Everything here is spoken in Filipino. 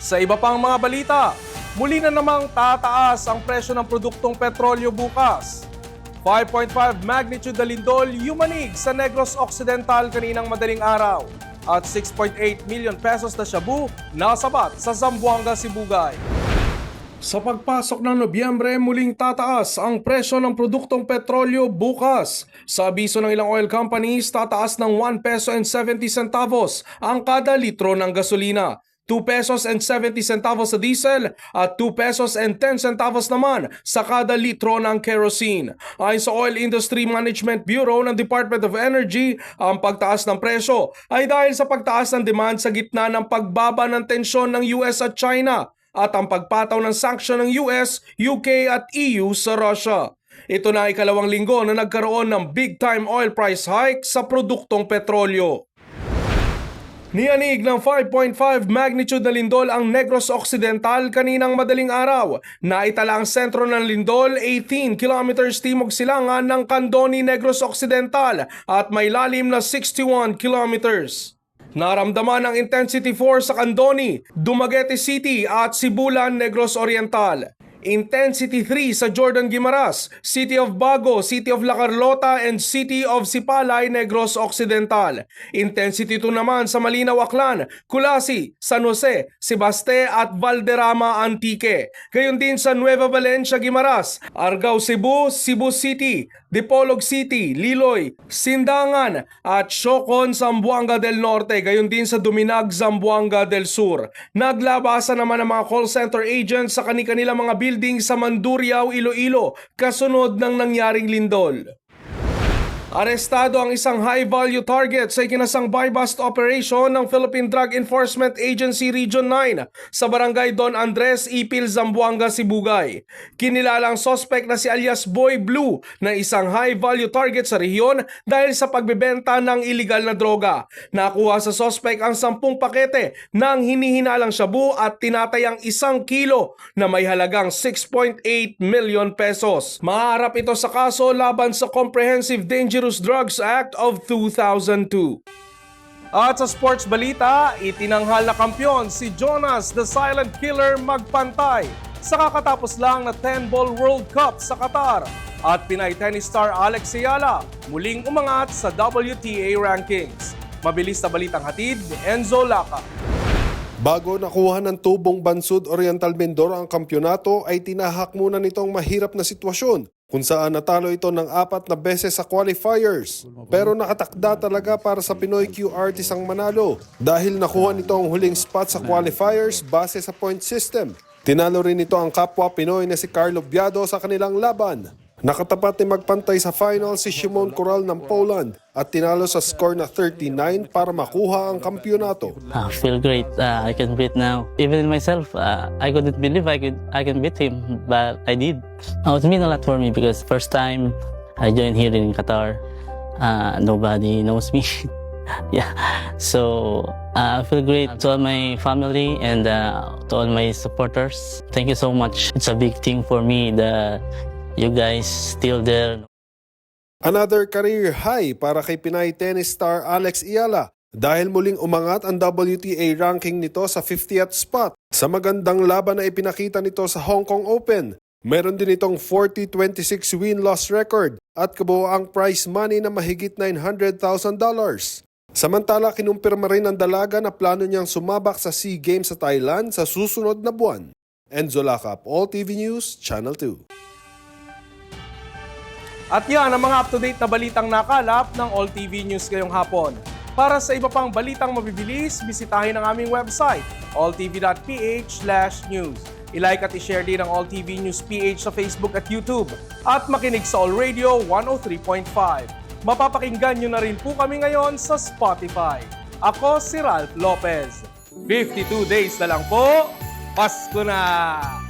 Sa iba pang mga balita, muli na namang tataas ang presyo ng produktong petrolyo bukas. 5.5 magnitude na lindol yumanig sa Negros Occidental kaninang madaling araw at 6.8 million pesos na shabu nasabat sa Zamboanga, Sibugay. Sa pagpasok ng Nobyembre, muling tataas ang presyo ng produktong petrolyo bukas. Sa abiso ng ilang oil companies, tataas ng 1 peso and 70 centavos ang kada litro ng gasolina. 2 pesos and 70 centavos sa diesel at 2 pesos and 10 centavos naman sa kada litro ng kerosene. Ayon sa Oil Industry Management Bureau ng Department of Energy, ang pagtaas ng presyo ay dahil sa pagtaas ng demand sa gitna ng pagbaba ng tensyon ng US at China at ang pagpataw ng sanksyon ng US, UK at EU sa Russia. Ito na ay ikalawang linggo na nagkaroon ng big-time oil price hike sa produktong petrolyo. Niyanig ng 5.5 magnitude na lindol ang Negros Occidental kaninang madaling araw. Naitala ang sentro ng lindol 18 kilometers timog silangan ng Candoni, Negros Occidental at may lalim na 61 kilometers. Naramdaman ang intensity 4 sa Candoni, Dumaguete City at Sibulan, Negros Oriental. Intensity 3 sa Jordan Guimaras, City of Bago, City of La Carlota and City of Sipalay, Negros Occidental. Intensity 2 naman sa Malinaw, Aklan, Culasi, San Jose, Sebaste at Valderrama, Antique. Gayon din sa Nueva Valencia, Guimaras, Argao, Cebu, Cebu City, Dipolog City, Liloy, Sindangan at Siocon, Zamboanga del Norte. Gayon din sa Duminag, Zamboanga del Sur. Naglabasan naman ang mga call center agents sa kani-kanilang mga building sa Mandurriao, Iloilo, kasunod ng nangyaring lindol. Arestado ang isang high-value target sa ikinasang buy-bust operation ng Philippine Drug Enforcement Agency Region 9 sa barangay Don Andres, Ipil, Zamboanga, Sibugay. Kinilala ang suspect na si alias Boy Blue na isang high-value target sa rehiyon dahil sa pagbebenta ng iligal na droga. Nakuha sa suspect ang 10 pakete ng hinihinalang shabu at tinatayang 1 kilo na may halagang 6.8 million pesos. Maharap ito sa kaso laban sa Comprehensive Dangerous Drugs Act of 2002. At sa sports balita, itinanghal na kampiyon si Jonas the Silent Killer magpantay sa kakatapos lang na 10-ball World Cup sa Qatar. At Pinay tennis star Alex Ayala muling umangat sa WTA rankings. Mabilis na balitang hatid ni Enzo Laca. Bago nakuha ng Tubong Bansud Oriental Mindoro ang kampyonato ay tinahak muna nitong mahirap na sitwasyon kung saan natalo ito ng 4 na beses sa qualifiers. Pero nakatakda talaga para sa Pinoy QRTs ang manalo dahil nakuha nito ang huling spot sa qualifiers base sa point system. Tinalo rin ito ang kapwa Pinoy na si Carlo Biado sa kanilang laban. Nakatapat ni magpantay sa final si Shimon Corral ng Poland at tinalo sa score na 39 para makuha ang kampyonato. I feel great. I can beat now. Even in myself, I couldn't believe I can beat him, but I did. It means a lot for me because first time I joined here in Qatar, nobody knows me. Yeah, so I feel great to all my family and to all my supporters. Thank you so much. It's a big thing for me that you guys still there. Another career high para kay Pinay tennis star Alex Ayala dahil muling umangat ang WTA ranking nito sa 50th spot sa magandang laban na ipinakita nito sa Hong Kong Open. Meron din itong 40-26 win-loss record at kabuoang prize money na mahigit $900,000. Samantala, kinumpirma rin ng dalaga na plano niyang sumabak sa SEA Games sa Thailand sa susunod na buwan. Enzo Laca, All TV News, Channel 2. At yan ang mga up-to-date na balitang nakalap ng All TV News ngayong hapon. Para sa iba pang balitang mabibilis, bisitahin ang aming website, alltv.ph/news. I-like at i-share din ang All TV News PH sa Facebook at YouTube. At makinig sa All Radio 103.5. Mapapakinggan nyo na rin po kami ngayon sa Spotify. Ako si Ralph Lopez. 52 days na lang po, Pasko na!